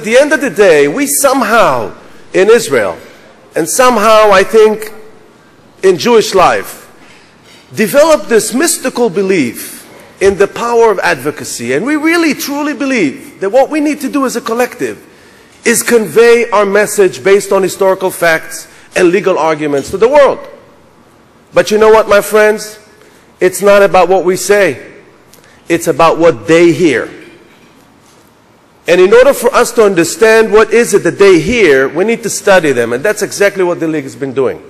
the end of the day, we somehow, in Israel, and somehow, I think, in Jewish life, developed this mystical belief in the power of advocacy. And we really, truly believe that what we need to do as a collective is convey our message based on historical facts and legal arguments to the world. But you know what, my friends? It's not about what we say. It's about what they hear. And in order for us to understand what is it that they hear, we need to study them. And that's exactly what the League has been doing.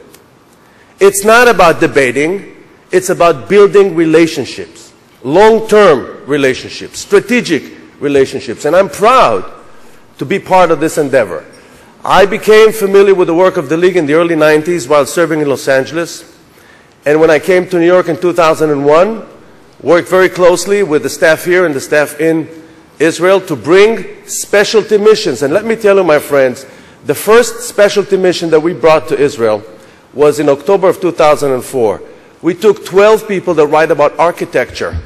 It's not about debating. It's about building relationships, long-term relationships, strategic relationships. And I'm proud to be part of this endeavor. I became familiar with the work of the League in the early 90s while serving in Los Angeles. And when I came to New York in 2001, worked very closely with the staff here and the staff in Israel to bring specialty missions. And let me tell you, my friends, the first specialty mission that we brought to Israel was in October of 2004. We took 12 people that write about architecture.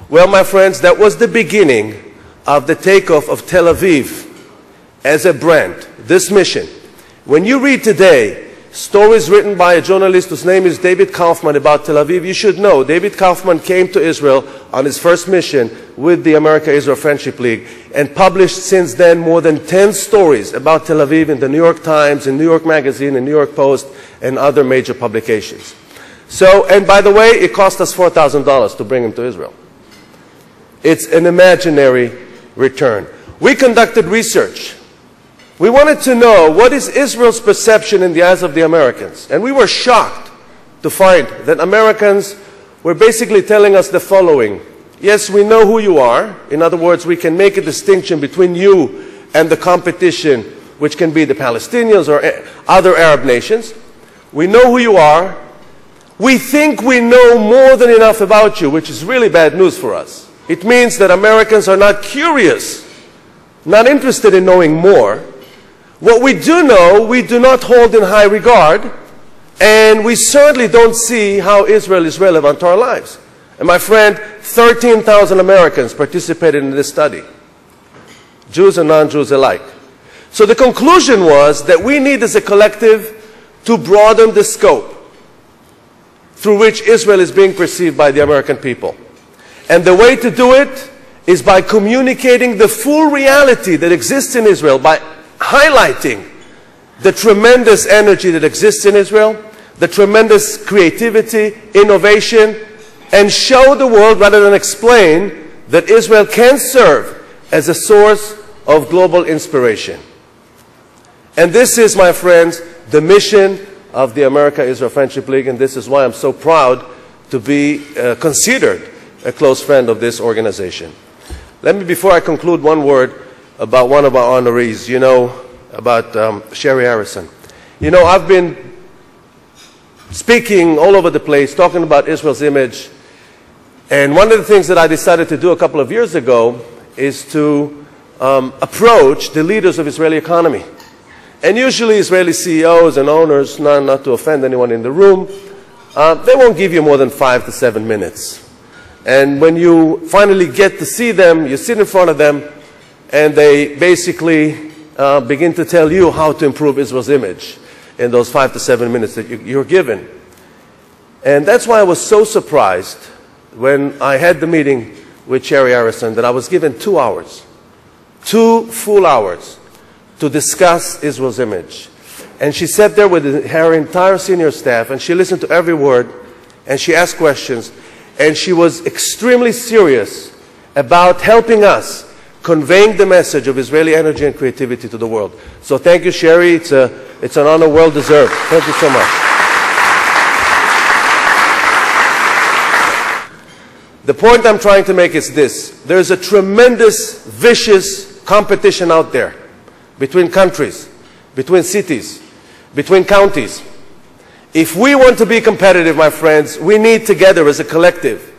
Well, my friends, that was the beginning of the takeoff of Tel Aviv as a brand, this mission. When you read today stories written by a journalist whose name is David Kaufman about Tel Aviv, you should know David Kaufman came to Israel on his first mission with the America-Israel Friendship League and published since then more than 10 stories about Tel Aviv in the New York Times, in New York Magazine, in New York Post, and other major publications. So, and by the way, it cost us $4,000 to bring him to Israel. It's an imaginary return. We conducted research. We wanted to know what is Israel's perception in the eyes of the Americans. And we were shocked to find that Americans were basically telling us the following. Yes, we know who you are. In other words, we can make a distinction between you and the competition, which can be the Palestinians or other Arab nations. We know who you are. We think we know more than enough about you, which is really bad news for us. It means that Americans are not curious, not interested in knowing more. What we do know, we do not hold in high regard, and we certainly don't see how Israel is relevant to our lives. And my friend, 13,000 Americans participated in this study, Jews and non-Jews alike. So the conclusion was that we need as a collective to broaden the scope through which Israel is being perceived by the American people. And the way to do it is by communicating the full reality that exists in Israel, by highlighting the tremendous energy that exists in Israel, the tremendous creativity, innovation, and show the world rather than explain that Israel can serve as a source of global inspiration. And this is, my friends, the mission of the America-Israel Friendship League, and this is why I'm so proud to be considered a close friend of this organization. Let me, before I conclude, one word about one of our honorees, you know, about Sherry Harrison. You know, I've been speaking all over the place, talking about Israel's image, and one of the things that I decided to do a couple of years ago is to approach the leaders of Israeli economy. And usually Israeli CEOs and owners, not to offend anyone in the room, they won't give you more than 5 to 7 minutes. And when you finally get to see them, you sit in front of them, and they basically begin to tell you how to improve Israel's image in those 5 to 7 minutes that you're given. And that's why I was so surprised when I had the meeting with Sherry Harrison that I was given 2 hours, 2 full hours, to discuss Israel's image. And she sat there with her entire senior staff, and she listened to every word, and she asked questions, and she was extremely serious about helping us conveying the message of Israeli energy and creativity to the world. So thank you, Sherry. It's an honor well deserved. Thank you so much. The point I'm trying to make is this. There's a tremendous, vicious competition out there between countries, between cities, between counties. If we want to be competitive, my friends, we need together as a collective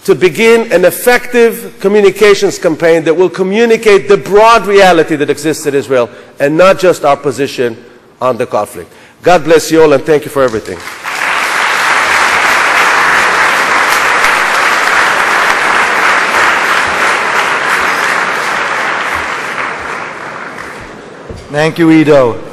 to begin an effective communications campaign that will communicate the broad reality that exists in Israel and not just our position on the conflict. God bless you all, and thank you for everything. Thank you, Ido.